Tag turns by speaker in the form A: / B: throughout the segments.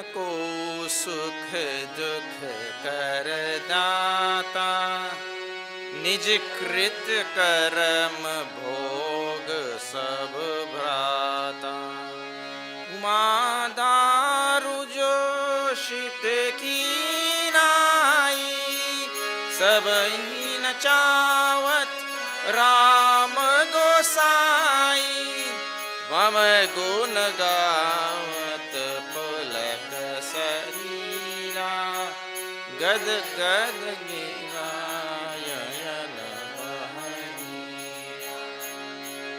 A: को सुख दुख कर दाता, निज कृत कर्म भोग सब भ्राता। उमा दारु जो शीत की नाई, सब ही नचावत राम गोसाई। वम गुण गावत पुलक शरीरा, गद गद गिरायन बहनी।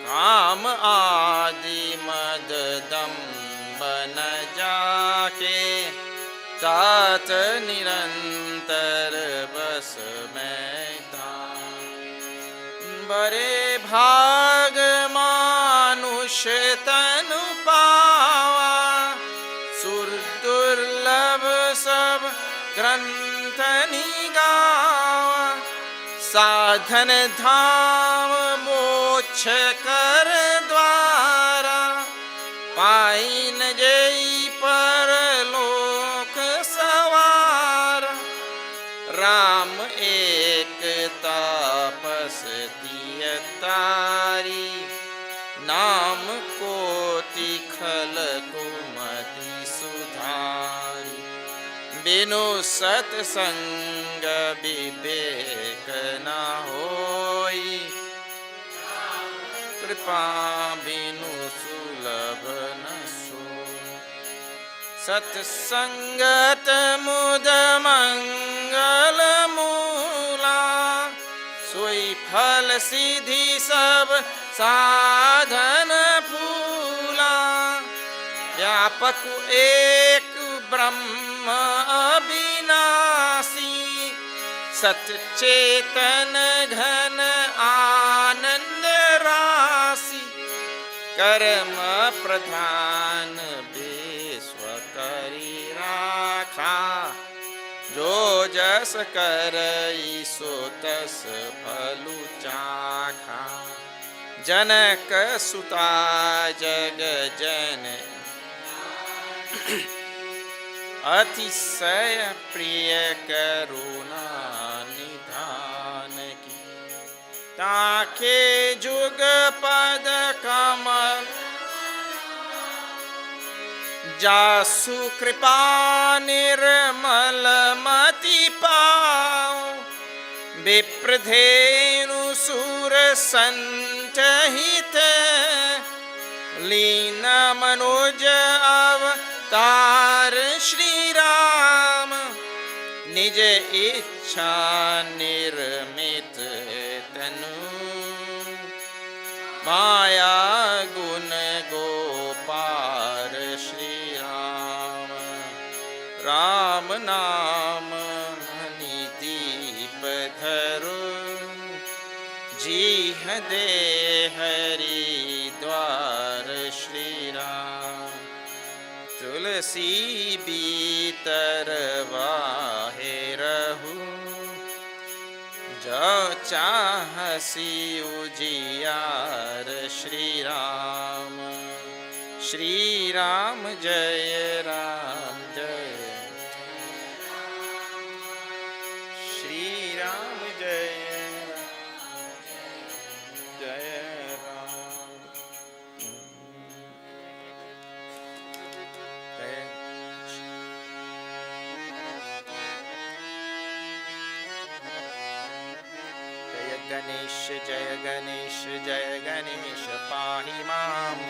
A: काम आदि मद दम्भ न जाके, तात निरंतर बस में था। बरे भाग मानुष तनु पावा, सुर दुर्लभ सब ग्रंथ निगावा। साधन धाम मोक्ष कर द्वारा, पाई न जई पर लोक सवार। राम एक तापस तियतारी, नाम कोटि खल कुमति सुधारी। बिनु सत्संग विवेक न होई, कृपा बिनु सुलभ न सोई। सत्संगत मुद मंगल मूला, सोई फल सिद्धि सब साधन फूला। व्यापक एक ब्रह्म अविनाशी, सच्चेतन घन आनंद राशि। कर्म प्रधान विश्व करी राखा, जो जस करई सो तस फलु चाखा। जनक सुता जग जन अतिशय प्रिय करुणा निधान की। ताके जुग पद कमल, जासु कृपा निर्मल मति पाओ। विप्रधेनु सुर संचहित, लीन मनोज अवतार श्री राम। निज इच्छा निर्मित तनु, माया गुण गोपार श्री राम। राम नाम मणि दीप धरो, जीह दे हरि द्वार श्री राम। तुलसी बीतर वाहे रहू, जो चाहसी उजियार श्री राम। श्री राम जय राम जय, श्री राम जय जय राम। गणेश जय गणेश जय गणेश पाहि माम।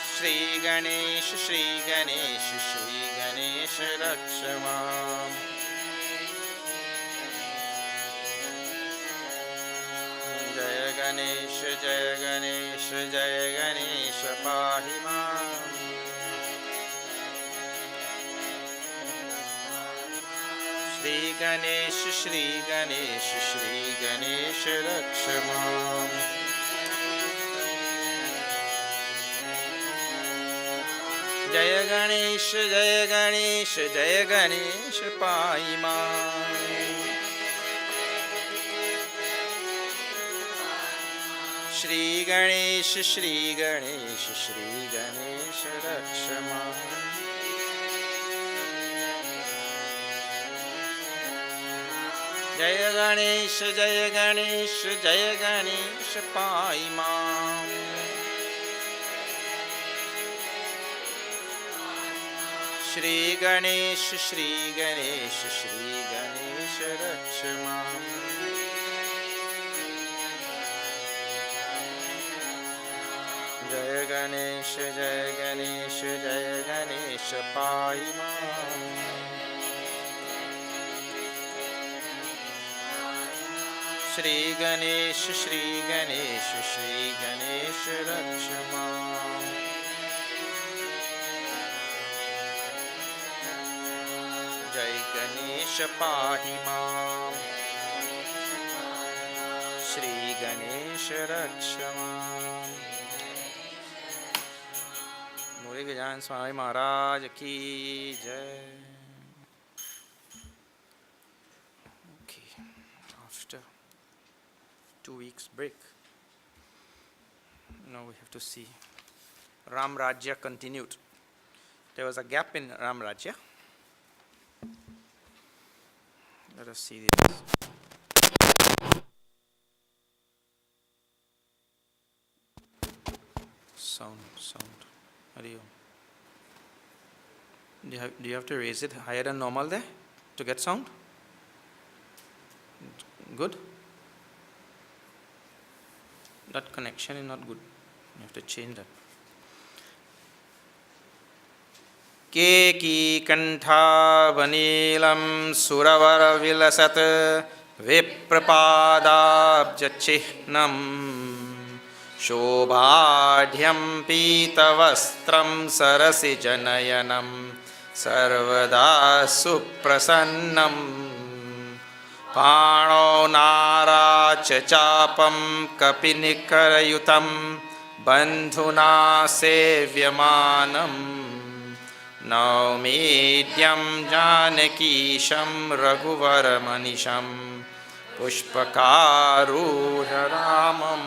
A: श्री गणेश श्री गणेश श्री गणेश रक्ष माम। जय गणेश जय गणेश जय गणेश पाहि माम। श्री गणेश श्री गणेश श्री गणेश रक्ष माम। जय गणेश जय गणेश जय गणेश पाहि माम। Shri Ganesh, Shri Ganesh, Shri Ganesh Rakshama. Jaya Ganesh, Jaya Ganesh, Jaya Ganesh Pai Mam. Shri Ganesh, Shri Ganesh, Shri Ganesh Rakshama. Jaya Ganesh, Jaya Ganesh, Jaya Ganesh Pai Mam. Shri Ganesh, Shri Ganesh, Shri Ganesh Rakshama. Jai Ganesh Pahi Mam. Shri Ganesh Rakshama. Murli Gajan Swami Maharaj Ki Jai. Okay, after 2 weeks break, now we have to see Ram Rajya continued. There was a gap in Ram Rajya. Let us see this. Sound. Hari Om. Do you have to raise it higher than normal there to get sound? Good? That connection is not good. You have to change that. Keki kantha vanilam suravara vilasat viprapadabjachihnam shobhadhyam pitavastram sarasi janayanam sarvada suprasannam Pano nara chapam kapinikarayutam bandhuna sevyamanam Naumidhyam janakisham raghuvaramaniṣam pushpakaruha ramam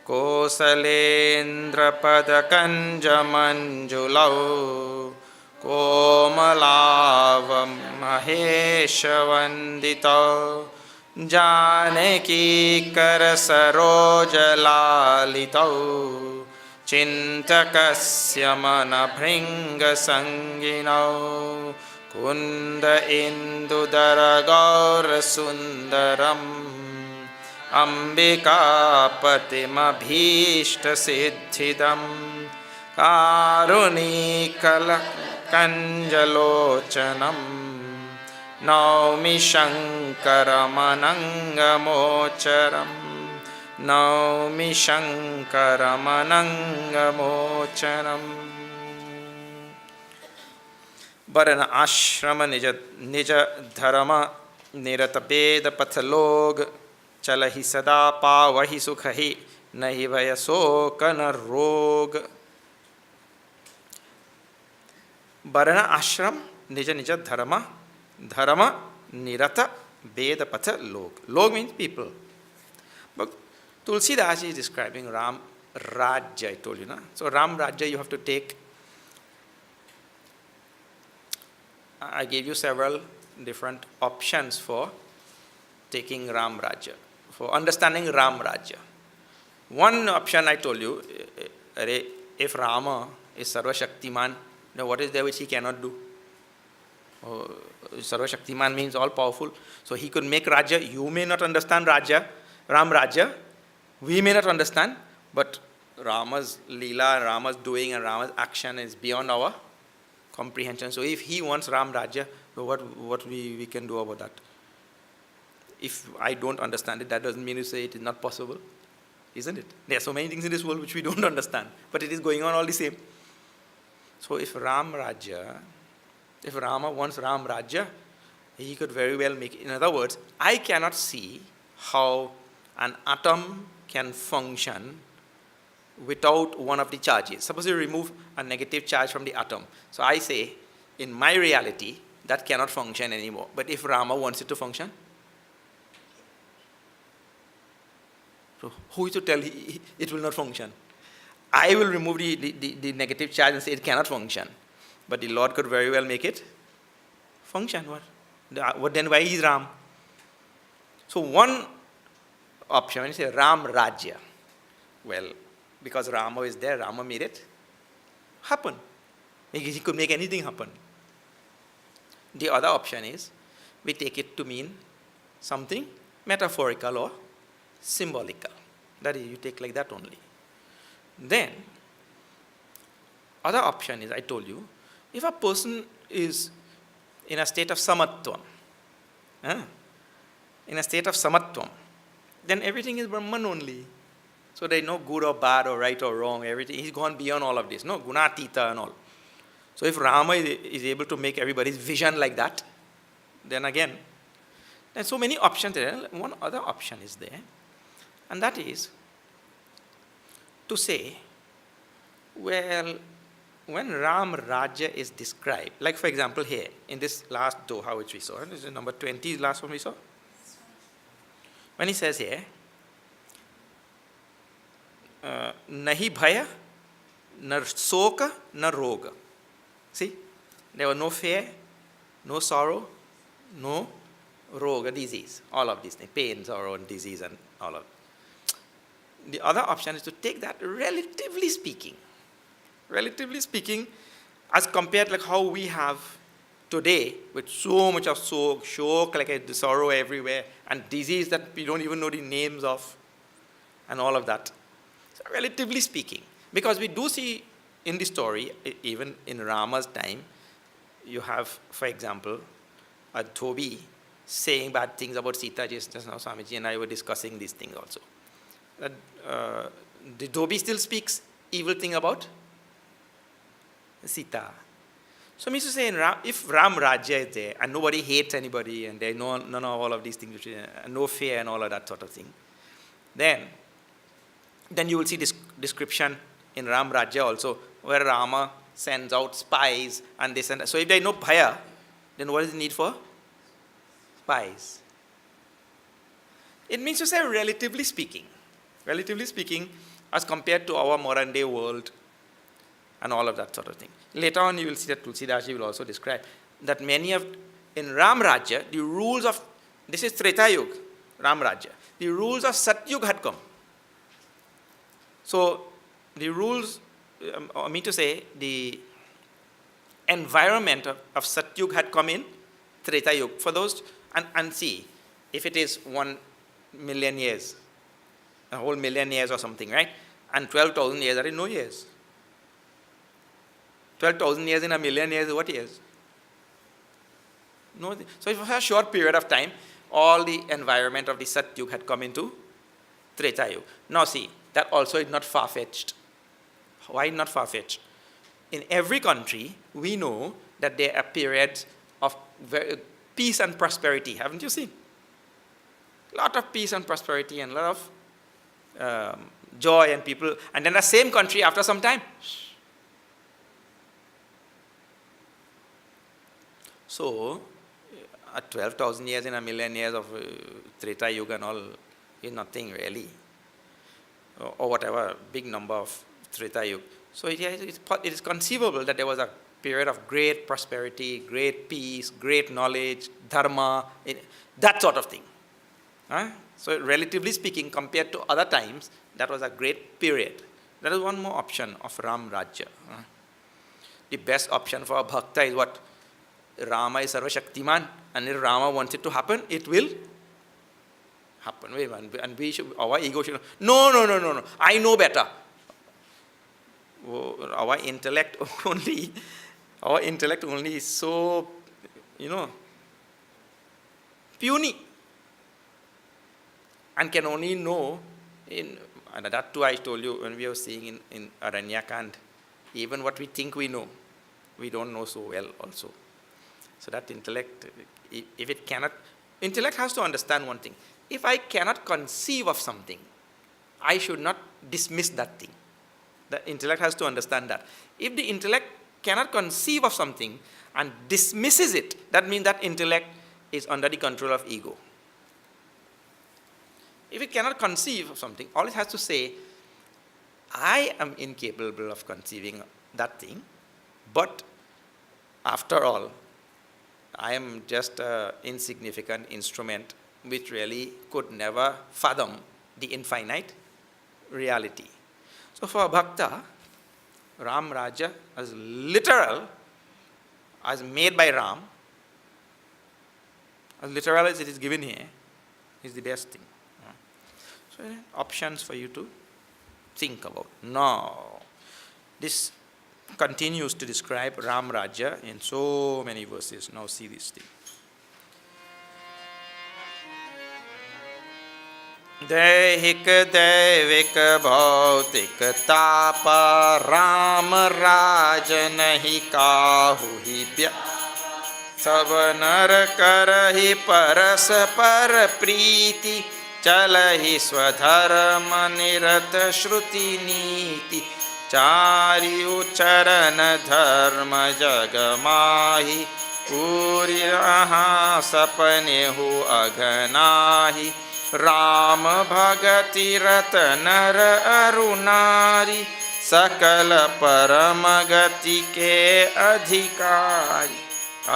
A: Kosalendra-padakanjamanjulau Komalavam maheshavandito Janaki karasarojalalito Chintakasya manabhringa sangino Kunda indudara gaura sundaram Ambika patimabhishta siddhidam Karunikala kanjalochanam Naumi shankaramanangamocharam Naumi shankaramanangamocharam Varana ashrama nija dharma Niratabeda pathalog Chalahi sada pavahi sukhahi Nahi vayaso kana rog Varana ashram nija dharma Dharma nirata veda patha log. Log means people. But Tulsidas is describing Ram Rajya, I told you, na? So Ram Rajya you have to take. I gave you several different options for taking Ram Rajya, for understanding Ram Rajya. One option I told you, if Rama is Sarva Shaktiman, then what is there which he cannot do? Sarva Shaktiman means all powerful. So he could make Rajya. You may not understand Rajya, Ram Rajya. We may not understand, but Rama's Leela, Rama's doing and Rama's action is beyond our comprehension. So if he wants Ram Rajya, so what we can do about that? If I don't understand it, that doesn't mean to say it is not possible, isn't it? There are so many things in this world which we don't understand, but it is going on all the same. So if Rama wants Ram Rajya, he could very well make it. In other words, I cannot see how an atom can function without one of the charges. Suppose you remove a negative charge from the atom. So I say, in my reality, that cannot function anymore. But if Rama wants it to function, So who is to tell it will not function? I will remove the negative charge and say it cannot function. But the Lord could very well make it function. What then why is Ram? So one option, when you say Ram Rajya, well, because Rama is there, Rama made it happen. He could make anything happen. The other option is, we take it to mean something metaphorical or symbolical. That is, you take like that only. Then, other option is, I told you, if a person is in a state of samatvam, in a state of samatvam, then everything is Brahman only. So there is no good or bad or right or wrong, everything. He's gone beyond all of this. No, gunatita and all. So if Rama is able to make everybody's vision like that, then again, there's so many options there. One other option is there, and that is to say, well, when Ram Rajya is described, like for example here, in this last doha which we saw, this is number 20, last one we saw. When he says here, nahi bhaya, na soka, na roga. See, there was no fear, no sorrow, no roga, disease, all of these things, pain, sorrow, and disease, and all of it. The other option is to take that relatively speaking, as compared like how we have today with so much of shock, like a sorrow everywhere, and disease that we don't even know the names of, and all of that. So relatively speaking, because we do see in the story, even in Rama's time, you have, for example, a Dhobi saying bad things about Sita. Just now Swamiji and I were discussing these things also. That, the Dhobi still speaks evil thing about Sita. So means to say, if Ram Rajya is there and nobody hates anybody and there is none of all of these things, no fear and all of that sort of thing, then you will see this description in Ram Rajya also, where Rama sends out spies and this and that. So if there is no bhaya, then what is the need for spies? It means to say relatively speaking, as compared to our modern day world and all of that sort of thing. Later on you will see that Tulsidaji will also describe that in Ram Rajya, the rules of, this is Treta Yuga, Ram Rajya, the rules of Satyuga had come. So the rules, I mean to say, the environment of Satyuga had come in Treta Yuga. For those, and see, if it is 1 million years, a whole million years or something, right? And 12,000 years are no years. 12,000 years in a million years, what years? No. So for a short period of time, all the environment of the Satyuga had come into Treta Yuga. Now see, that also is not far-fetched. Why not far-fetched? In every country, we know that there are periods of peace and prosperity. Haven't you seen? A lot of peace and prosperity and a lot of joy and people. And then the same country after some time. So, 12,000 years in a million years of Treta Yuga and all is nothing really. Or whatever, big number of Treta Yuga. So it is conceivable that there was a period of great prosperity, great peace, great knowledge, dharma, that sort of thing. So relatively speaking, compared to other times, that was a great period. That is one more option of Ram Rajya. The best option for a bhakta is what? Rama is Sarva Shaktiman, and if Rama wants it to happen, it will happen. And we should, our ego should, no, I know better. Our intellect only is so, puny. And can only know, and that too I told you when we were seeing in Aranyakand, even what we think we know, we don't know so well also. So that intellect, if it cannot, intellect has to understand one thing. If I cannot conceive of something, I should not dismiss that thing. The intellect has to understand that. If the intellect cannot conceive of something and dismisses it, that means that intellect is under the control of ego. If it cannot conceive of something, all it has to say, I am incapable of conceiving that thing, but after all, I am just an insignificant instrument which really could never fathom the infinite reality. So for a bhakta, Ram Raja as literal, as made by Ram, as literal as it is given here, is the best thing. So options for you to think about. Now, this continues to describe Ram Raja in so many verses. Now see this thing. दैहिक दैविक भौतिक ताप राम राज नहीं काहू ही ब्या सब नर करहि परस्पर प्रीति चलहि स्वधर्म निरत श्रुति नीति चारिउ चरण धर्म जग माहि पूरी अहाँ सपने हो अघनाहि राम भगति रत नर अरुणारी सकल परम गति के अधिकारी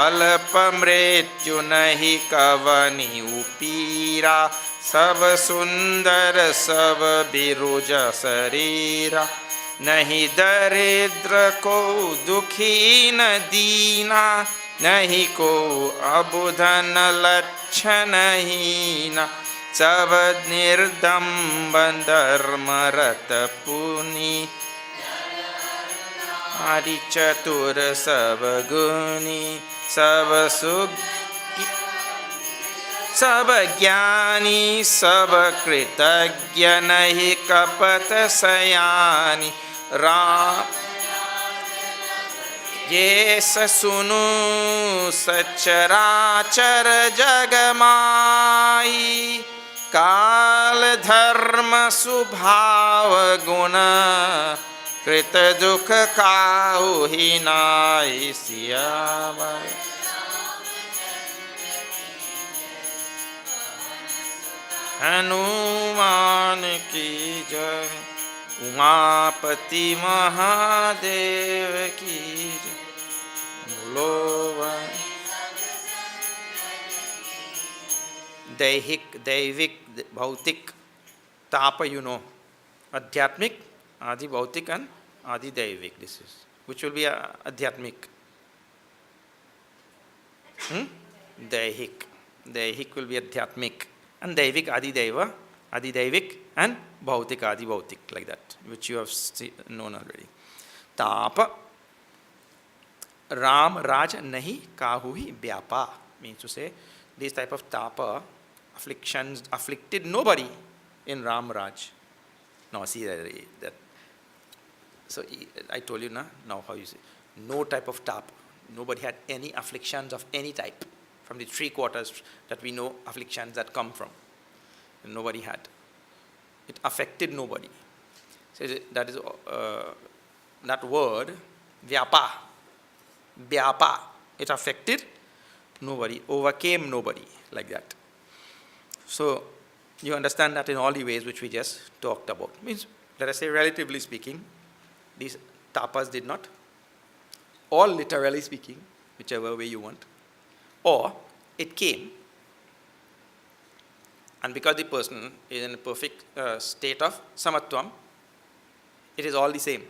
A: अल्प मृत्यु नहीं कवनि उपीरा सब सुंदर सब बिरुज शरीरा नहीं दरिद्र को दुखी न दीना नहीं को अबुधन लक्षण हीना सब निर्दम्ब धर्म रत पुनि हरि चतुर सब गुणी सब सुखी सब ज्ञानी सब कृतज्ञ नहीं कपट सयानी राम ये सुनु सचराचर जग माई काल धर्म सुभाव गुण कृत दुख काहू ही नाई सियावर हनुमान की जय उमापति महादेव की जय बोलो दैहिक दैविक भौतिक ताप, you know, adhyatmic, adi bhautik and adi daivik. This is which will be adhyatmic. Daihik will be adhyatmic, and daivik adi daiva, adi daivik, and bhautik adi bhautik, like that, which you have known already. Tapa Ram Raj nahi kahu hi vyapa, means to say this type of tapa, afflictions afflicted nobody in Ram Raj. Now see that. So I told you now how you say, no type of tapa. Nobody had any afflictions of any type from the 3 quarters that we know afflictions that come from. Nobody had. It affected nobody. So that is that word vyapa. Vyapa. It affected nobody, overcame nobody, like that. So you understand that in all the ways which we just talked about. Means, let us say, relatively speaking, these tapas did not, or literally speaking, whichever way you want, or it came, and because the person is in a perfect state of samatvam, it is all the same,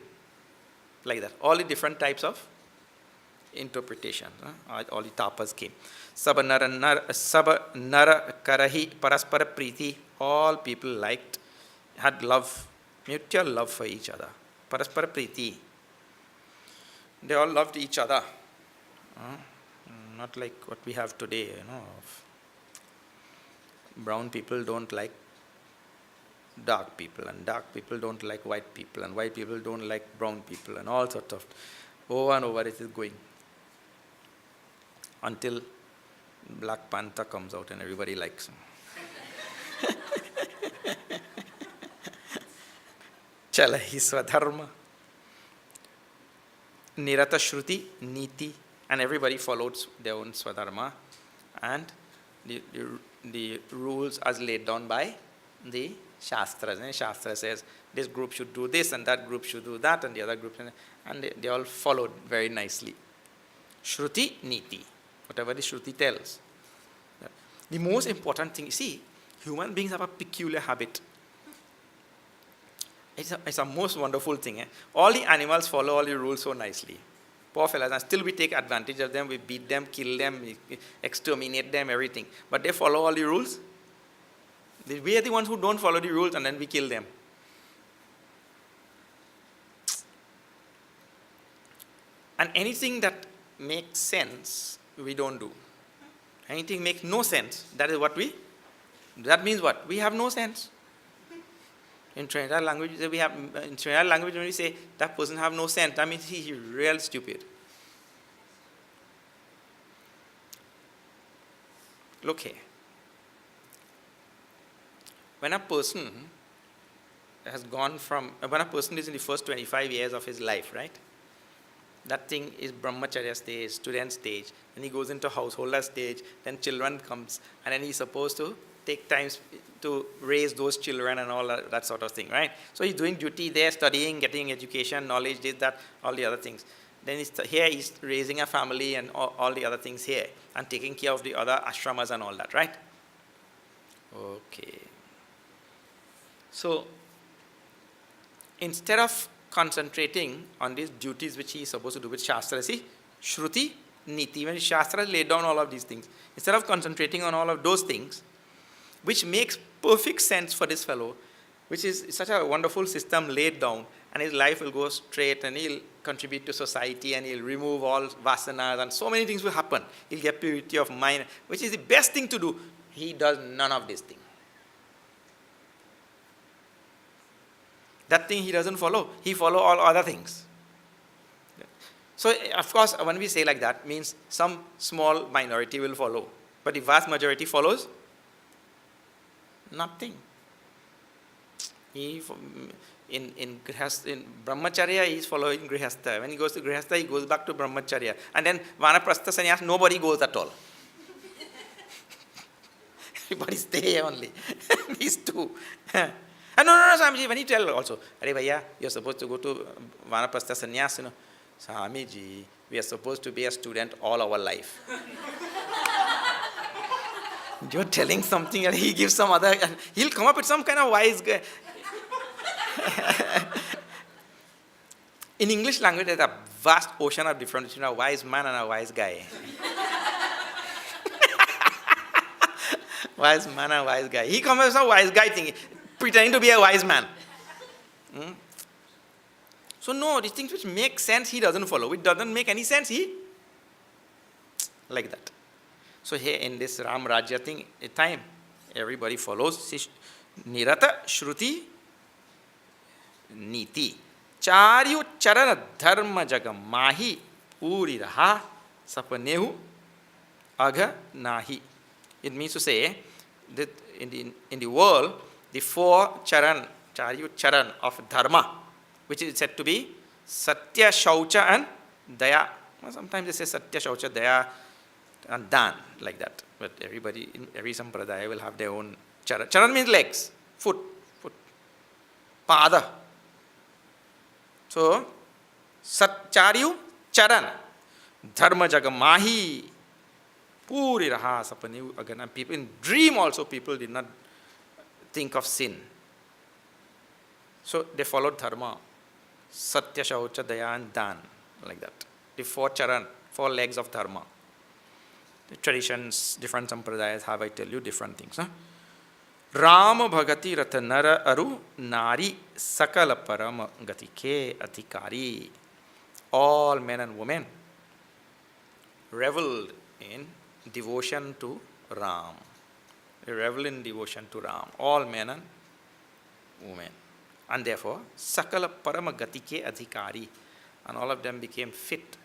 A: like that. All the different types of interpretation, all the tapas came. Sab nara karahi paraspara priti, all people liked, had love, mutual love for each other. Paraspara priti. They all loved each other. Not like what we have today, brown people don't like dark people, and dark people don't like white people, and white people don't like brown people, and all sorts of, over and over it is going. Until Black Panther comes out and everybody likes him. Chalahi swadharma. Nirata shruti, niti, and everybody followed their own swadharma and the rules as laid down by the Shastras. And Shastra says this group should do this and that group should do that and the other group, and they all followed very nicely. Shruti, Niti, whatever the Shruti tells. The most important thing, see, human beings have a peculiar habit. It's a most wonderful thing. Eh? All the animals follow all the rules so nicely. Poor fellas, and still we take advantage of them, we beat them, kill them, we exterminate them, everything. But they follow all the rules. We are the ones who don't follow the rules and then we kill them. And anything that makes sense, we don't do. Anything makes no sense, that means what? We have no sense. In Trinidad language, when we say that person have no sense, that means he's real stupid. Look here. When a person is in the first 25 years of his life, right? That thing is brahmacharya stage, student stage, then he goes into householder stage, then children comes, and then he's supposed to take time to raise those children and all that sort of thing, right? So he's doing duty there, studying, getting education, knowledge, this, that, all the other things. Then he's raising a family and all the other things here, and taking care of the other ashramas and all that, right? Okay. So, instead of concentrating on these duties which he is supposed to do with Shastra, see, Shruti, Niti, when Shastra laid down all of these things, instead of concentrating on all of those things, which makes perfect sense for this fellow, which is such a wonderful system laid down, and his life will go straight, and he'll contribute to society, and he'll remove all vasanas, and so many things will happen. He'll get purity of mind, which is the best thing to do. He does none of these things. That thing he doesn't follow. He follows all other things. So, of course, when we say like that, means some small minority will follow. But the vast majority follows nothing. In Brahmacharya, he is following Grihastha. When he goes to Grihastha, he goes back to Brahmacharya. And then Vanaprastha Sannyas, nobody goes at all. Everybody stay only. These two. And no, Swamiji, when you tell also, Are Bhaiya, you're supposed to go to Vanaprastha Sannyas, Swamiji, we are supposed to be a student all our life. You're telling something and he gives some other, he'll come up with some kind of wise guy. In English language, there's a vast ocean of difference between a wise man and a wise guy. Wise man and wise guy. He comes up with some wise guy thing, pretending to be a wise man. So no, these things which make sense, he doesn't follow. It doesn't make any sense, he like that. So here in this Ram Rajya thing, time, everybody follows Nirata, Shruti, Niti. Charyu Charana Dharma Jagam Mahi Puri Raha Sapanehu Agha Nahi. It means to say that in the world, the four Charan, Charyu Charan of Dharma, which is said to be Satya, Shaucha and Daya. Sometimes they say Satya, Shaucha, Daya and Dan, like that. But everybody, in every sampradaya will have their own charan. Charan means legs, foot. Pada. So, Satcharyu Charan, Dharma Jagamahi, Puri Raha Sapaniu Agana. People in dream also, people did not think of sin. So they followed Dharma, Satya, Shaucha, Daya and Dan, like that. The four charan, four legs of Dharma. The traditions, different sampradayas have, I tell you, different things. Rama Bhagati Ratha Nara Aru Nari Sakala Parama Gati Ke Athikari. All men and women reveled in devotion to Ram. They revel in devotion to Ram. All men and women. And therefore, Sakala Parama Gati Ke Adhikari. And all of them became fit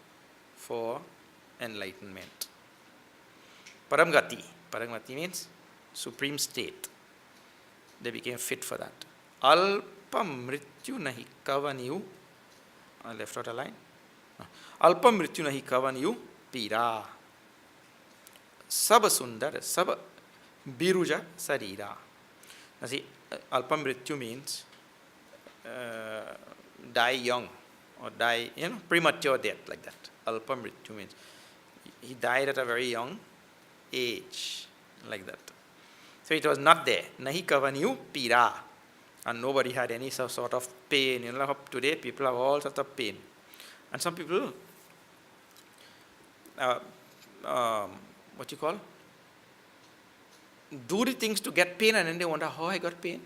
A: for enlightenment. Paramgati. Paramgati means supreme state. They became fit for that. Alpa mrityu nahi kavaniyu. I left out a line. Alpa mrityu nahi kavaniyu pira. Sab sundar, sab biruja sarira. Now see, Alpa mrityu means die young or die, premature death, like that. Alpa mrityu means he died at a very young age, like that. So it was not there. Nahi kavanyu pira. And nobody had any sort of pain. Today people have all sorts of pain. And some people, what you call, do the things to get pain, and then they wonder how I got pain.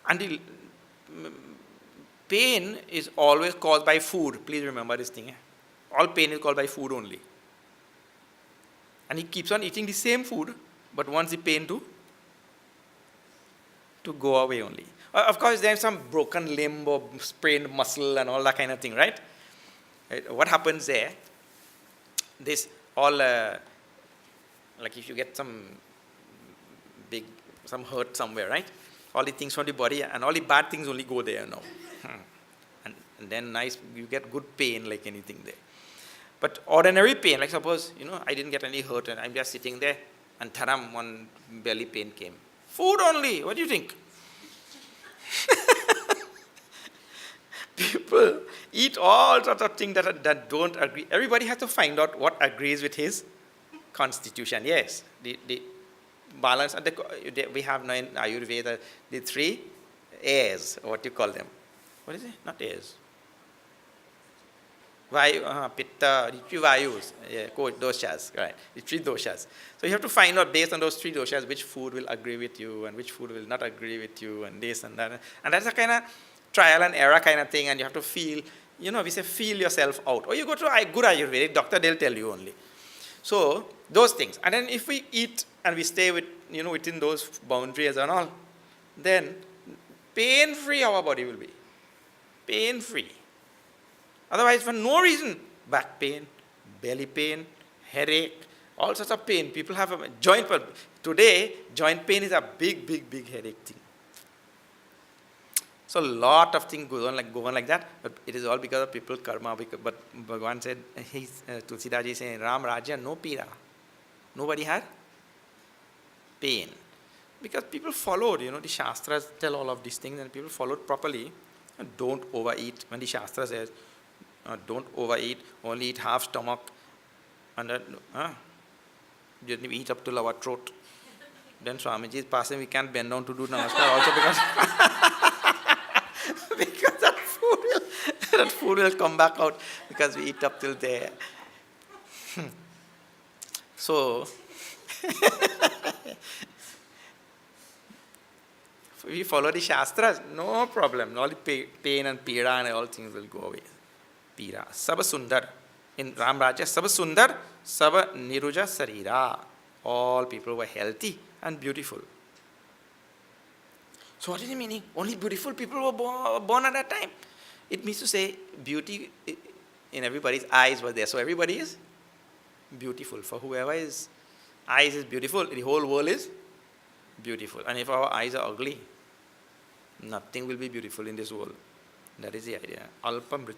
A: And the pain is always caused by food. Please remember this thing. All pain is caused by food only. And he keeps on eating the same food, but wants the pain to go away only. Of course, there's some broken limb or sprained muscle and all that kind of thing, right? What happens there? This all, like if you get some hurt somewhere, right? All the things from the body and all the bad things only go there now. And then you get good pain like anything there. But ordinary pain, like suppose, I didn't get any hurt and I'm just sitting there and tharam, one belly pain came. Food only, what do you think? People eat all sorts of things that don't agree. Everybody has to find out what agrees with his constitution. Yes, the balance, we have now in Ayurveda the 3 airs, what do you call them? What is it? Not airs. Vayu, Pitta, the 3 Vayus, doshas, right? The 3 doshas. So you have to find out based on those 3 doshas which food will agree with you and which food will not agree with you and this and that. And that's a kind of trial and error kind of thing, and you have to feel, we say feel yourself out. Or you go to a good Ayurvedic doctor, they'll tell you only. So those things. And then if we eat and we stay with, within those boundaries and all, then pain-free our body will be. Pain-free. Otherwise, for no reason, back pain, belly pain, headache, all sorts of pain. People have a joint pain. Today, joint pain is a big, big, big headache thing. So a lot of things go on like that, but it is all because of people karma. But Bhagavan said, Tulsidaji saying, Ram Rajya, no pira. Nobody had pain. Because people followed, the Shastras tell all of these things, and people followed properly. And don't overeat. When the Shastra says, don't overeat, only eat half stomach, and you eat up till our throat. Then Swamiji is passing, we can't bend down to do namaskar also because that food will come back out because we eat up till there. So if we follow the Shastras, no problem. All the pain and pira and all things will go away. Pira. Saba Sundar. In Ram Rajya, Saba Sundar, Saba Niruja Sarira. All people were healthy and beautiful. So what is the meaning? Only beautiful people were born at that time. It means to say beauty in everybody's eyes was there. So everybody is beautiful. For whoever is eyes is beautiful, the whole world is beautiful. And if our eyes are ugly, nothing will be beautiful in this world. That is the idea. Alpam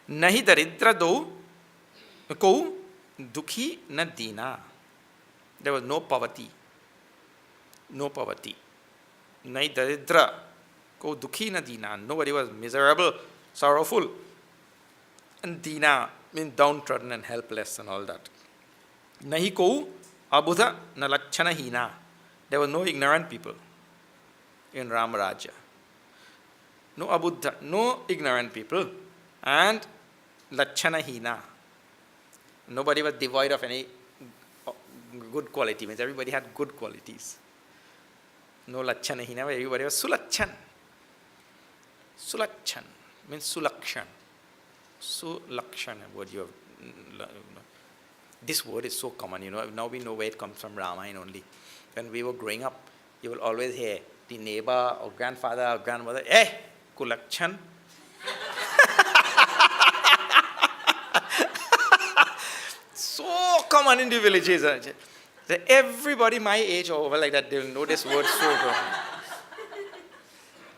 A: nahi daridra do ko dukhi na dina. There was no poverty. No poverty. Nahi daridra ko dukhi na dina. Nobody was miserable, sorrowful. And dina means downtrodden and helpless and all that. Nahi ko abudha na lachana hina. There were no ignorant people in Ramaraja. No abuddha, no ignorant people, and lachana hina. Nobody was devoid of any good quality. Means everybody had good qualities. No lachana hina, everybody was sulachan. Sulachan means sulakshan. Sulakshan, a word you have. This word is so common, Now we know where it comes from, Ramayana only. When we were growing up, you will always hear the neighbor or grandfather or grandmother, Kulakchan. So common in the villages. Everybody my age or over like that, they will know this word so good.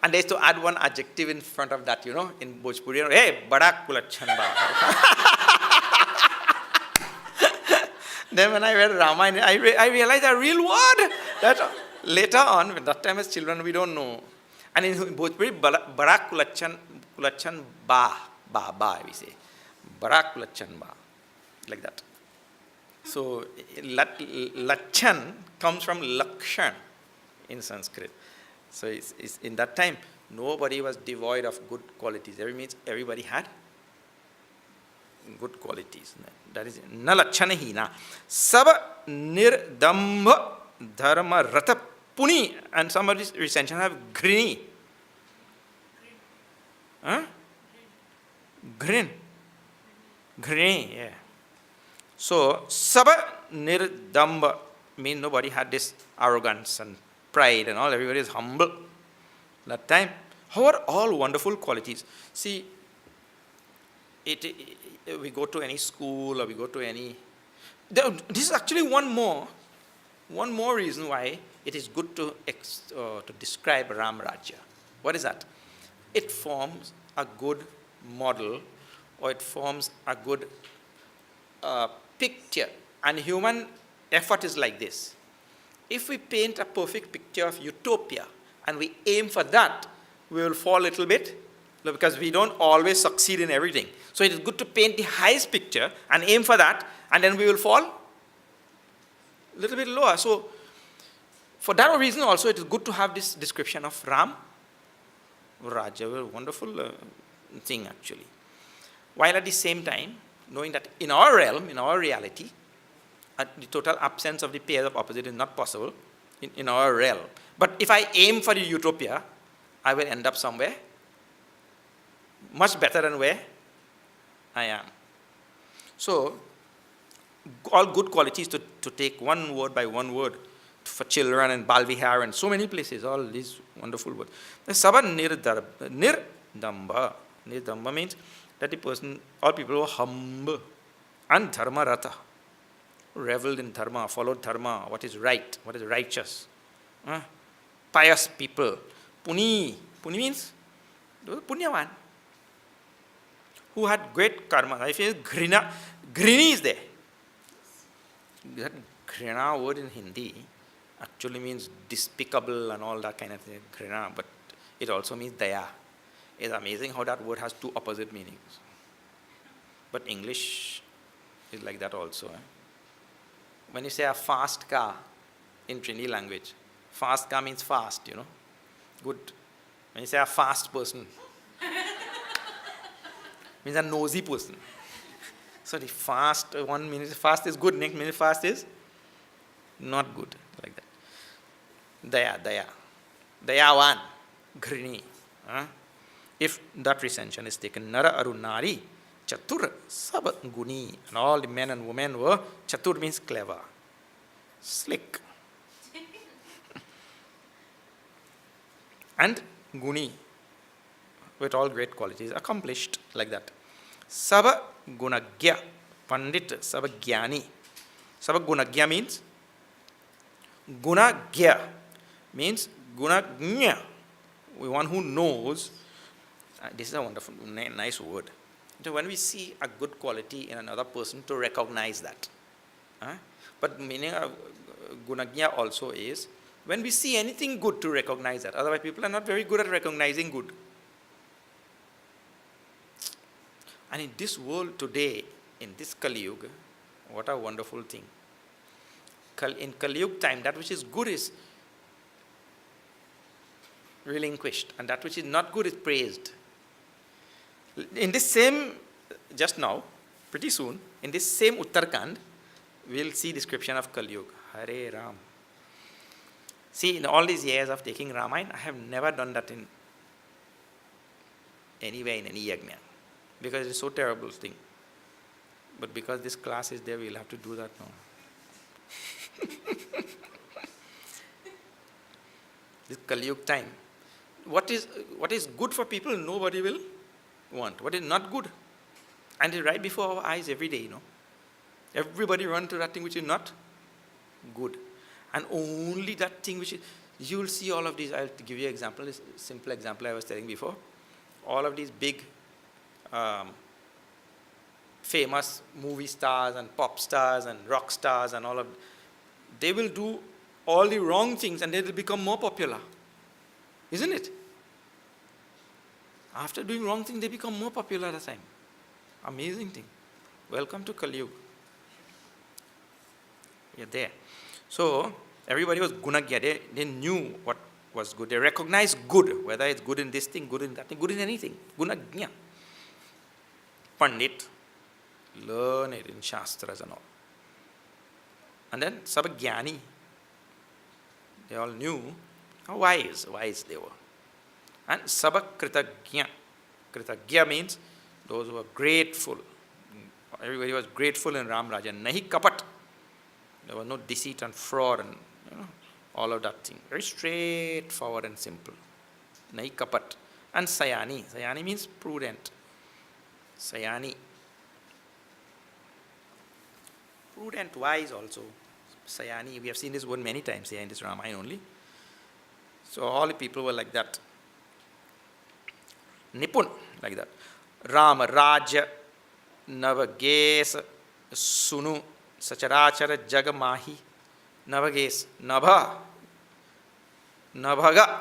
A: And they used to add one adjective in front of that, in Bhojpuri. Bada Kulakchan ba. Then when I read Ramayana, I realized a real word. That later on, at that time as children, we don't know. And in Bhojpuri, Barak Kulachan Ba, we say. Barak Kulachan Ba. Like that. So, Lachan comes from Lakshan in Sanskrit. So, it's in that time, nobody was devoid of good qualities. Means everybody had good qualities. That is na lachanahina. Saba nirdambha dharma rata puni. And some of these recensions have grini. Huh? Grin. Grini, yeah. So, saba nirdambha means nobody had this arrogance and pride and all. Everybody is humble. That time, how are all wonderful qualities? See, we go to any school or we go to any... This is actually one more reason why it is good to describe Ram Rajya. What is that? It forms a good model, or it forms a good picture. And human effort is like this. If we paint a perfect picture of utopia and we aim for that, we will fall a little bit, because we don't always succeed in everything. So it is good to paint the highest picture and aim for that, and then we will fall a little bit lower. So for that reason also, it is good to have this description of Ram Rajya, a wonderful thing actually. While at the same time, knowing that in our realm, in our reality, the total absence of the pairs of opposite is not possible in our realm. But if I aim for the utopia, I will end up somewhere much better than where I am. So, all good qualities to take one word by one word for children and Balvihar and so many places, all these wonderful words. The Saba Nirdamba. Nirdamba means that the person, all people were humble and Dharma Rata, reveled in Dharma, followed Dharma, what is right, what is righteous. Pious people. Puni means Punyavan, who had great karma. I feel Grini is there. That Grina word in Hindi actually means despicable and all that kind of thing, Grina, but it also means Daya. It's amazing how that word has two opposite meanings. But English is like that also. When you say a fast car in Trini language, fast car means fast, good. When you say a fast person, means a nosy person. So the fast, one means fast is good, next means fast is not good, like that. Daya. Dayavan, Grini. If that recension is taken, Nara Arunari, Chatur Sab Guni, and all the men and women were, Chatur means clever, slick. And Guni, with all great qualities, accomplished, like that. Saba Gunagya, Pandit Saba Gyani. Saba Gunagya means, Gunagya means Gunagnya, one who knows. This is a wonderful, nice word. So when we see a good quality in another person, to recognize that. But meaning of Gunagya also is, when we see anything good, to recognize that. Otherwise, people are not very good at recognizing good. And in this world today, in this Kali Yuga, what a wonderful thing. In Kali Yuga time, that which is good is relinquished, and that which is not good is praised. In this same, just now, pretty soon, in this same Uttara, we'll see description of Kali Yuga. Hare Ram. See, in all these years of taking Ramayana, I have never done that in anywhere in any yajna, because it's so terrible thing. But because this class is there, we'll have to do that now. This Kali Yuga time. What is good for people, nobody will want. What is not good? And it's right before our eyes every day, Everybody run to that thing which is not good. And only that thing which is, you will see all of these. I'll give you an example, this simple example I was telling before. All of these big famous movie stars and pop stars and rock stars and all of, they will do all the wrong things and they will become more popular. Isn't it? After doing wrong things, they become more popular at the time. Amazing thing. Welcome to Kali Yuga. You're there. So, everybody was gunagya. They knew what was good. They recognized good, whether it's good in this thing, good in that thing, good in anything. Gunagya. Pandit, learn it in Shastras and all. And then Sabhagyani. They all knew how wise they were. And Sabhakritagya. Kritagya means those who were grateful. Everybody was grateful in Ram Raja. Nahi kapat. There was no deceit and fraud and all of that thing. Very straightforward and simple. Nahi kapat. And Sayani. Sayani means prudent. Sayani. Prudent, wise also. Sayani, we have seen this word many times here in this Ramayana only. So all the people were like that. Nipun, like that. Rama, Raja, Navages, Sunu, Sacharachara, Jagamahi, Navages, Nabha, Nabhaga,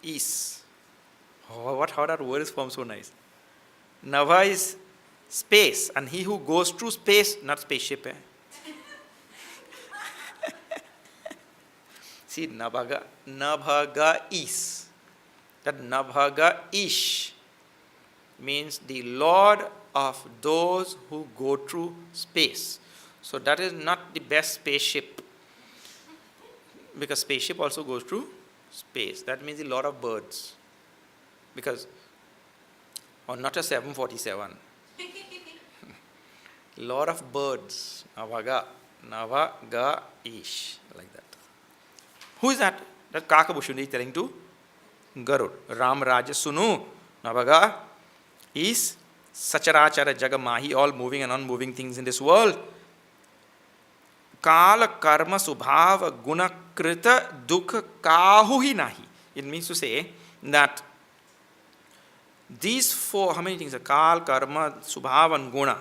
A: is. Oh, how that word is formed so nice. Nava is space, and he who goes through space, not spaceship. See, Nabhaga is. That Nabhaga Ish means the Lord of those who go through space. So that is not the best spaceship, because spaceship also goes through space. That means the Lord of birds, because, or not a 747. Lord of birds, Navaga Ish, like that. Who is that? That Kakabushundi is telling to Garud. Ram Raja Sunu, Navaga is Sacharachara Jagamahi, all moving and unmoving things in this world. Kala Karma Subhava Guna Krita Dukha Kahuhi Nahi. It means to say that these four, how many things are Kal, Karma, Subhava and Guna?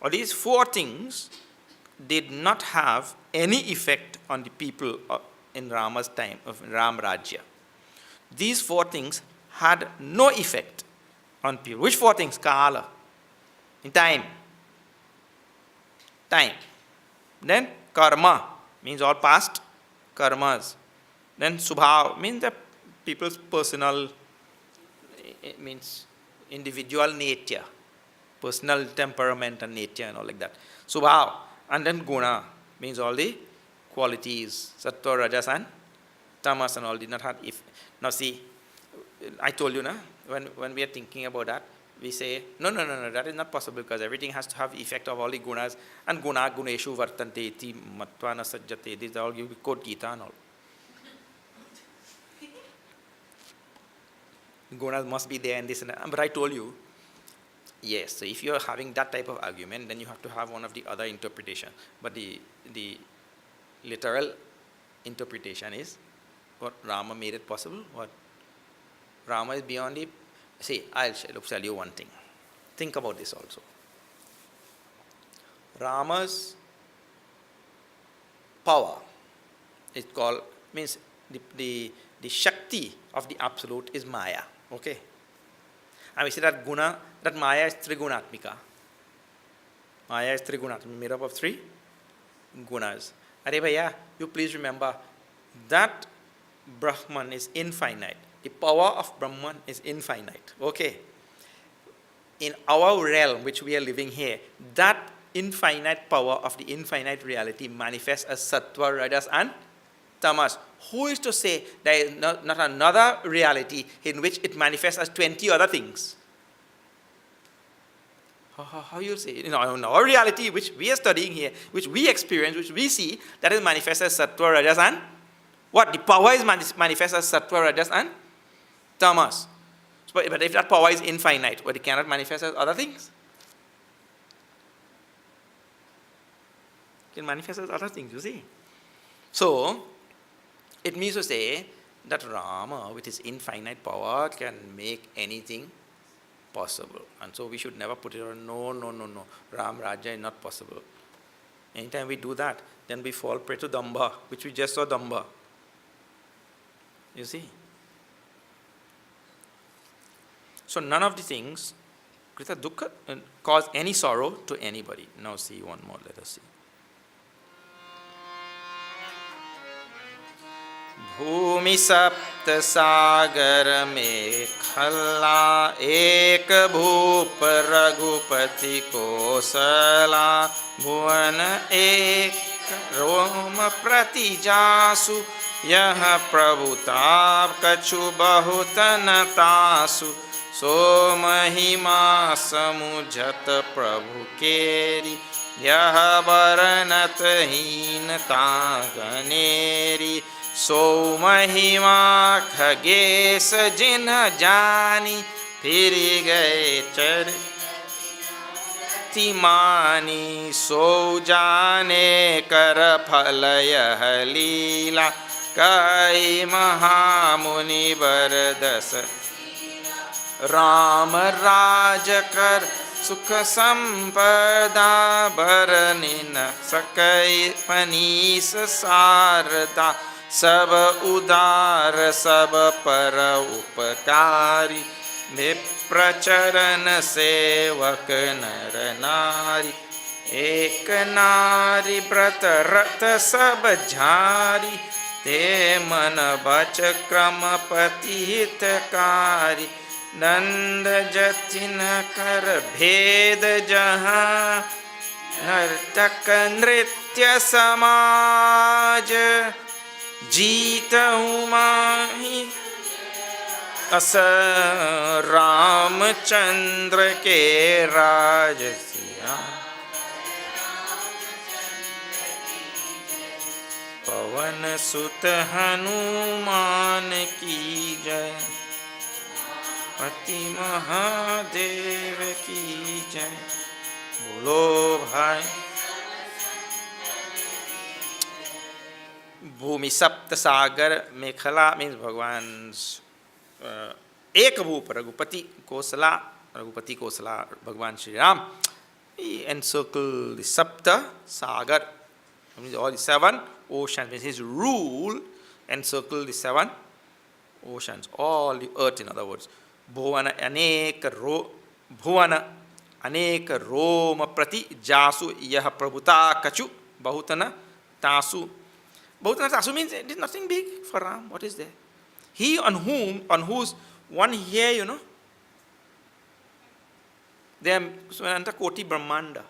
A: Or these four things did not have any effect on the people in Rama's time, of Ram Rajya. These four things had no effect on people. Which four things? Kala, in time. Time. Then karma, means all past karmas. Then subhav, means the people's personal, it means individual nature, personal temperament and nature and all like that. Subhav. And then guna, means all the qualities, sattva, rajas and tamas and all did not have if. Now see, I told you, when we are thinking about that, we say, no, that is not possible, because everything has to have effect of all the gunas, and guna guneshu vartante iti matva na sajjate. These are all, you quote Gita and all. Gunas must be there and this and that. But I told you, yes, so if you are having that type of argument, then you have to have one of the other interpretation. But the literal interpretation is what Rama made it possible. What Rama is beyond the. See, I'll tell you one thing. Think about this also. Rama's power is called, means the Shakti of the Absolute is Maya. Okay? And we say that guna, that Maya is Trigunatmika. Maya is Trigunatmika, made up of three gunas. Are bhaiya, you please remember that Brahman is infinite. The power of Brahman is infinite. Okay? In our realm, which we are living here, that infinite power of the infinite reality manifests as sattva, rajas and tamas. Who is to say there is not another reality in which it manifests as 20 other things? How you say? In our reality, which we are studying here, which we experience, which we see, that is manifested as sattva, rajas and what? The power is manifest as sattva, rajas and tamas. But if that power is infinite, but it cannot manifest as other things? It can manifest as other things, you see. So, it means to say that Rama, with his infinite power, can make anything possible. And so we should never put it on, no, no, no, no, Ram Rajya is not possible. Anytime we do that, then we fall prey to Dambha, which we just saw Dambha. You see? So none of the things, Krita Dukkha, cause any sorrow to anybody. Now see one more, let us see. Bhumi sapta sagar me khalla ek bhup raghupati kosala bhuvan ek roma prati jasu yah prabhutab kachu bahutan tasu so mahima samujhat prabhu keri yah varanat heenata ganeri so mahima khagesa jin jani phir gaye charti mani so jane kar phal yah leela kai mahamuni bardas Ram Raj kar sukh sampada bharanina sakai panis sarda sab udar sab par upakari vipracharan sevak nar nari ek nari brat rat sab jhari te man bach kram pati hitakari नंद जतिन कर भेद जहाँ नर्तक नृत्य समाज जीत माही अस रामचंद्र के राज सिया पवन सुत हनुमान की जय पति महादेव की जय बोलो भाई भूमि सप्त सागर मेखला मीन्स भगवान एक भूप रघुपति कोसला भगवान Sri Ram, he encircled the sapta sagar, means all the 7 oceans, means his rule encircled the 7 oceans, all the earth in other words. Bhuvana aneka roma prati jasu yah prabhuta kachu bahutana tasu. Bahutana tasu means it is nothing big for Ram. What is there? He on whose one hair, there are koti brahmanda.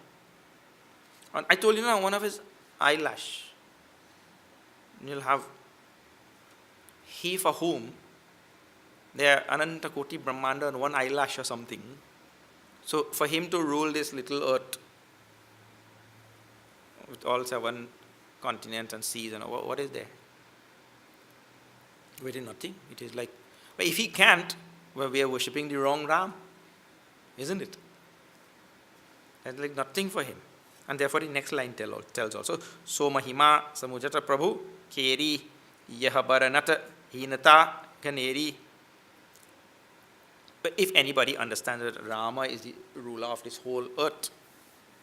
A: I told you now, one of his eyelash. You'll have he for whom there are Ananta Koti Brahmanda and one eyelash or something. So for him to rule this little earth with all 7 continents and seas, and what is there? It is nothing. It is like, but if he can't, well, we are worshipping the wrong Ram, isn't it? That's like nothing for him. And therefore the next line tells also, so mahima samujata prabhu keri yah baranata hinata kaneri. But if anybody understands that Rama is the ruler of this whole earth,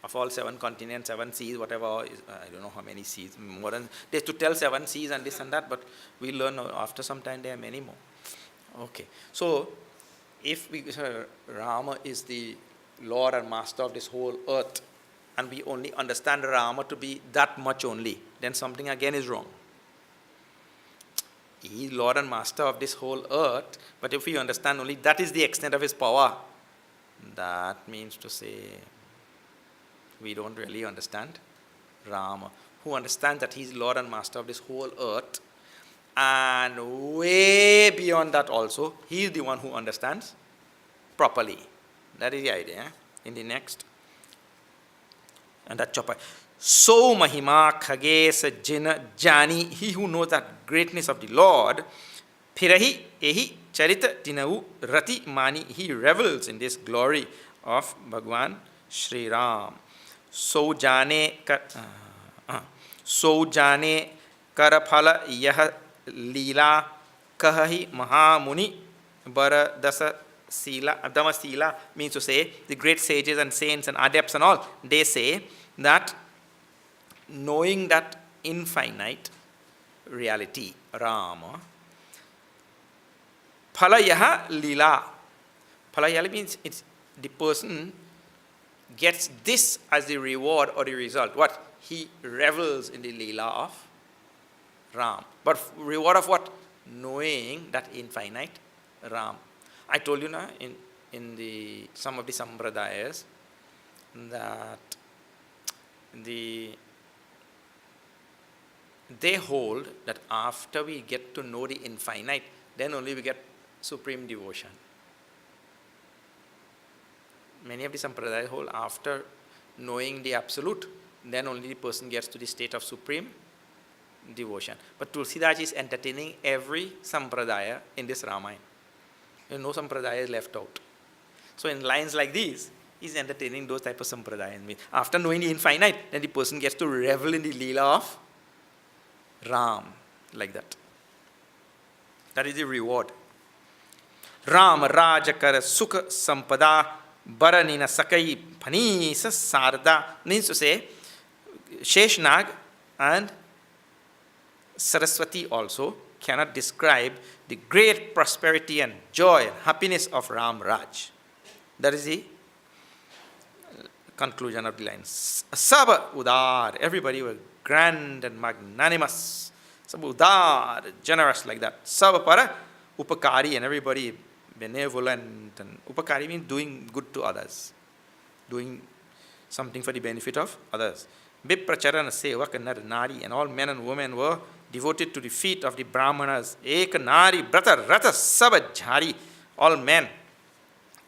A: of all 7 continents, 7 seas, whatever, I don't know how many seas, more than, they have to tell 7 seas and this and that, but we learn after some time there are many more. Okay, so if Rama is the Lord and Master of this whole earth, and we only understand Rama to be that much only, then something again is wrong. He is Lord and Master of this whole earth, but if we understand only that is the extent of his power, that means to say we don't really understand Rama. Who understands that he is Lord and Master of this whole earth, and way beyond that also, he is the one who understands properly. That is the idea. In the next, and that chopper. So mahima khagesa jina jani, he who knows that greatness of the Lord, phirahi ehi charita tinavu rati mani, he revels in this glory of Bhagwan Shri Ram. So jane kar phala yah leela kahi mahamuni bara dasa Sila, Dhamma Sila means to say, the great sages and saints and adepts and all, they say that knowing that infinite reality, Rama, Phalayaha Lila. Phalayala means it's the person gets this as the reward or the result. What? He revels in the Leela of Ram. But reward of what? Knowing that infinite Ram. I told you now in the some of the sampradayas that they hold that after we get to know the infinite, then only we get supreme devotion. Many of the sampradayas hold after knowing the absolute, then only the person gets to the state of supreme devotion. But Tulsidas is entertaining every sampradaya in this Ramayana. No sampradaya is left out. So in lines like these, he's entertaining those type of sampradayas. After knowing the infinite, then the person gets to revel in the Leela of Ram, like that. That is the reward. Ram Rajakara Sukha Sampada Baranina Sakai Panisa Sarda means to say Sheshnag and Saraswati also cannot describe the great prosperity and joy and happiness of Ram Raj. That is the conclusion of the lines. Saba Udar, everybody were grand and magnanimous. Saba Udar, generous like that. Saba Para Upakari, and everybody benevolent. And Upakari means doing good to others, doing something for the benefit of others. Bipracharana Sevaka Nar Nari, and all men and women were devoted to the feet of the Brahmanas. Ek Nari Brata Rata Sabajhari, all men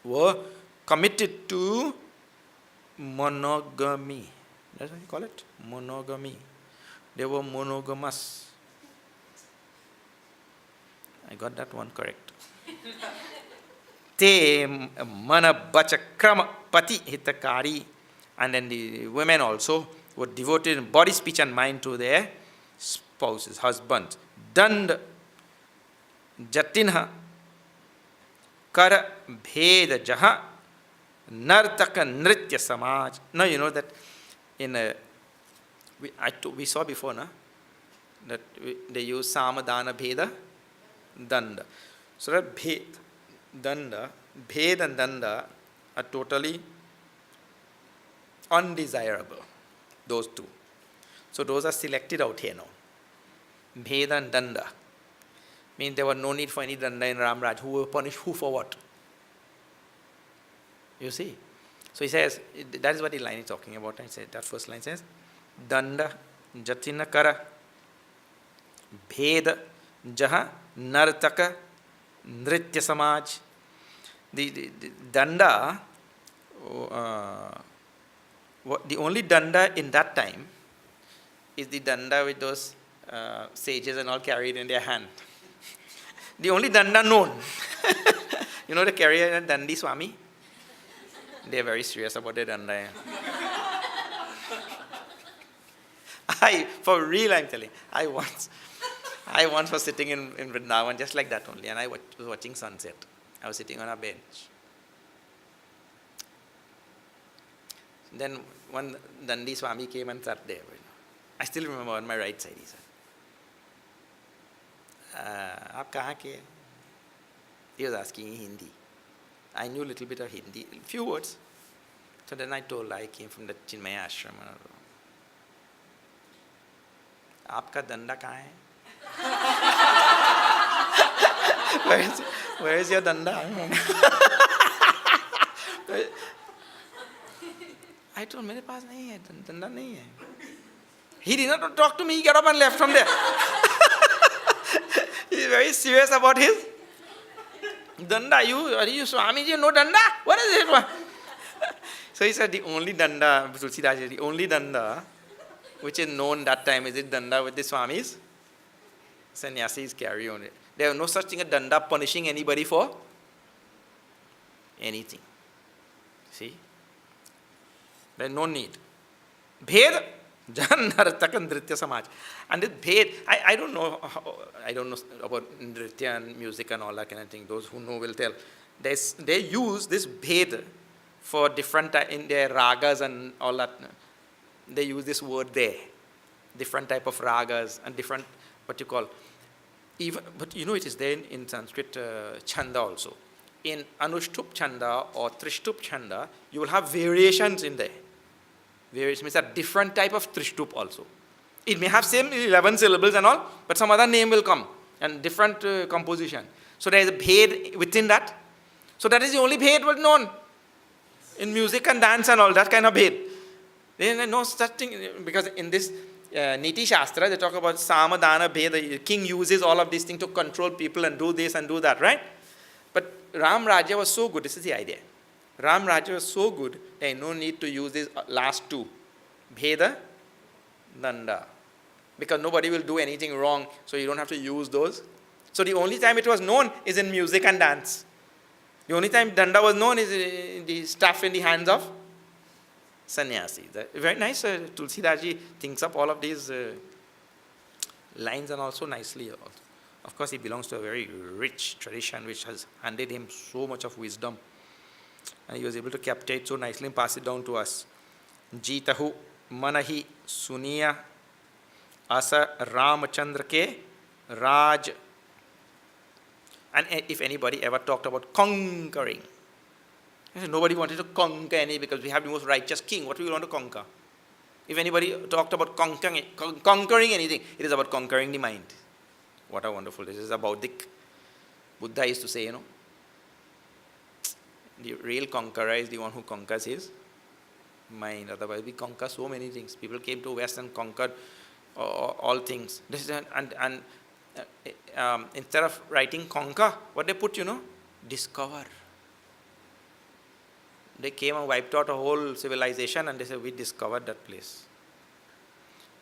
A: were committed to monogamy. That's what you call it? Monogamy. They were monogamous. I got that one correct. Te mana bacha krama pati hitakari. And then the women also were devoted in body, speech and mind to their spouses, husbands. Dand jatinha kar bheda jaha nartaka nritya samaj. Now you know that in we saw before, na, that they use samadana bheda danda. So that bhed and danda are totally undesirable, those two. So those are selected out here now. Bheda and danda means there was no need for any danda in Ramraj. Who will punish who for what? You see? So he says, that is what the line is talking about. I said that first line says, danda jatina kara bheda jaha nartaka nritya samaj. The danda, the only danda in that time is the danda with those sages and all carried in their hand. The only danda known. You know the carrier Dandi Swami? They are very serious about their danda. For real, I'm telling you, I once was sitting in Vrindavan just like that only, and I was watching sunset. I was sitting on a bench. Then one Dandi Swami came and sat there. I still remember on my right side, he said, "Aap kahan ke?" He was asking in Hindi. I knew a little bit of Hindi, a few words. So then I told I came from the Chinmaya ashram. Aapka danda kahan hai? Where is your danda? I told him, मेरे पास नहीं है, danda नहीं है. He did not talk to me. He got up and left from there. He's very serious about his danda. Are you Swamiji? No danda? What is it? So he said the only danda, Tulsidas, the only danda which is known that time is it danda with the Swamis. Sannyasis carry on it. There is no such thing as danda punishing anybody for anything. See? There is no need. Bhed Janartaka Nritya Samaj. And this bhed, I don't know about Nritya and music and all that kind of thing. Those who know will tell. They use this bhed for different in their ragas and all that. They use this word there, different type of ragas and different what you call. Even, but it is there in Sanskrit chanda also. In Anushtup chanda or Trishtup chanda, you will have variations in there. Variations means a different type of Trishtup also. It may have same 11 syllables and all, but some other name will come and different composition. So there is a bhed within that. So that is the only bhed was known in music and dance and all that kind of bhed. There is no such thing, because in this Niti Shastra they talk about Samadana bhed. The king uses all of these things to control people and do this and do that, right? But Ram Rajya was so good. This is the idea. Ram Rajya was so good, there is no need to use these last two, bheda, danda, because nobody will do anything wrong, so you don't have to use those. So the only time it was known is in music and dance. The only time danda was known is the stuff in the hands of sannyasi. Very nice. Tulsidaji thinks up all of these lines and also nicely. Of course, he belongs to a very rich tradition which has handed him so much of wisdom. And he was able to capture it so nicely and pass it down to us. Jitahu manahi suniya asa Ramachandra ke Raj. And if anybody ever talked about conquering, nobody wanted to conquer any because we have the most righteous king. What do we want to conquer? If anybody talked about conquering anything, it is about conquering the mind. What a wonderful, this is a Bauddhic. Buddha used to say, the real conqueror is the one who conquers his mind. Otherwise, we conquer so many things. People came to West and conquered all things. This is instead of writing conquer, what they put, discover. They came and wiped out a whole civilization and they said, we discovered that place.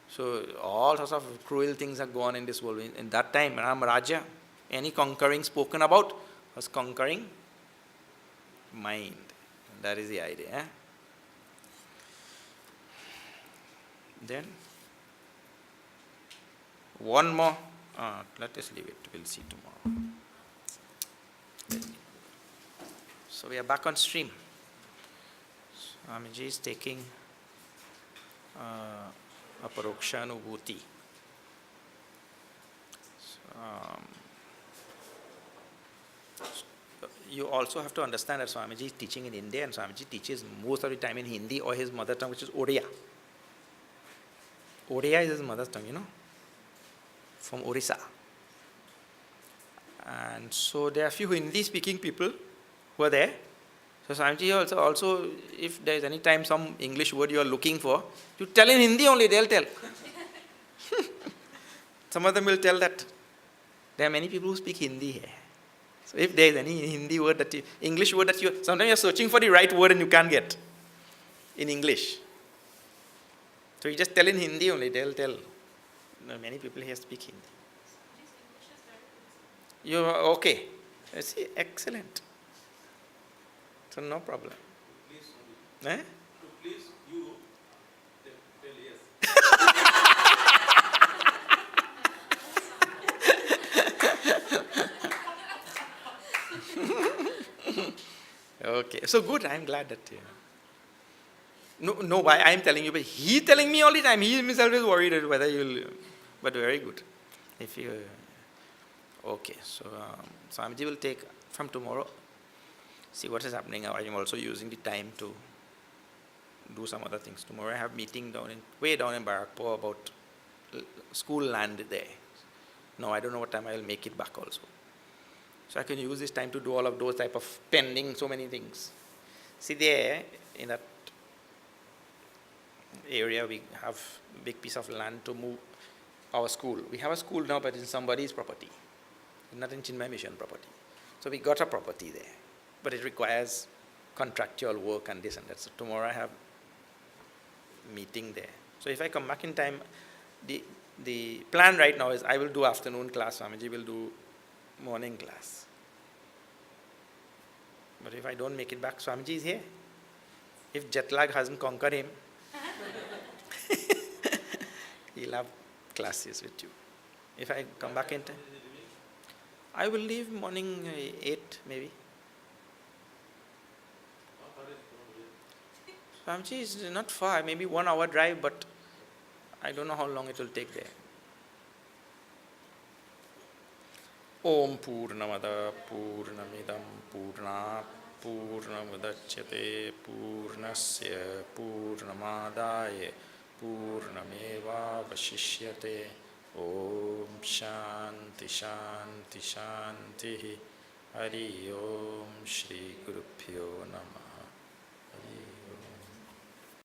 A: So all sorts of cruel things have gone in this world. In that time, Ram Rajya, any conquering spoken about was conquering mind. That is the idea. Then, one more. Let us leave it. We'll see tomorrow. So we are back on stream. Swamiji is taking Aparoksha Anubhuti. You also have to understand that Swamiji is teaching in India and Swamiji teaches most of the time in Hindi or his mother tongue, which is Oriya. Oriya is his mother tongue, from Orissa. And so there are a few Hindi speaking people who are there. So Swamiji also, if there is any time some English word you are looking for, you tell in Hindi only, they'll tell. Some of them will tell that. There are many people who speak Hindi here. So if there is any Hindi word English word that sometimes you're searching for the right word and you can't get in English. So you just tell in Hindi only, they'll tell. Many people here speak Hindi. You are okay. See, excellent. So no problem.
B: To please you, tell yes.
A: Okay, so good. I am glad that No, why I am telling you, but he telling me all the time. He himself is worried whether you'll. But very good. If you. Okay, so Swamiji will take from tomorrow. See what is happening. I am also using the time to do some other things. Tomorrow I have meeting way down in Barakpur about school land there. No, I don't know what time I will make it back also. So I can use this time to do all of those type of pending so many things. See there in that area we have a big piece of land to move our school. We have a school now, but it's somebody's property. It's not in Chinmay Mission property. So we got a property there. But it requires contractual work and this and that. So tomorrow I have meeting there. So if I come back in time, the plan right now is I will do afternoon class, Swamiji will do morning class. But if I don't make it back, Swamiji is here. If jet lag hasn't conquered him, he'll have classes with you. If I come back in time, I will leave morning 8 maybe. Swamiji is not far, maybe 1 hour drive, but I don't know how long it will take there. Om Purnamada Purnamidam Purnat Purnamudachyate Purnasya Purnamadaya Purnameva Vashishyate. Om Shanti Shanti Shanti. Hari Om Shri Gurubhyo Namah.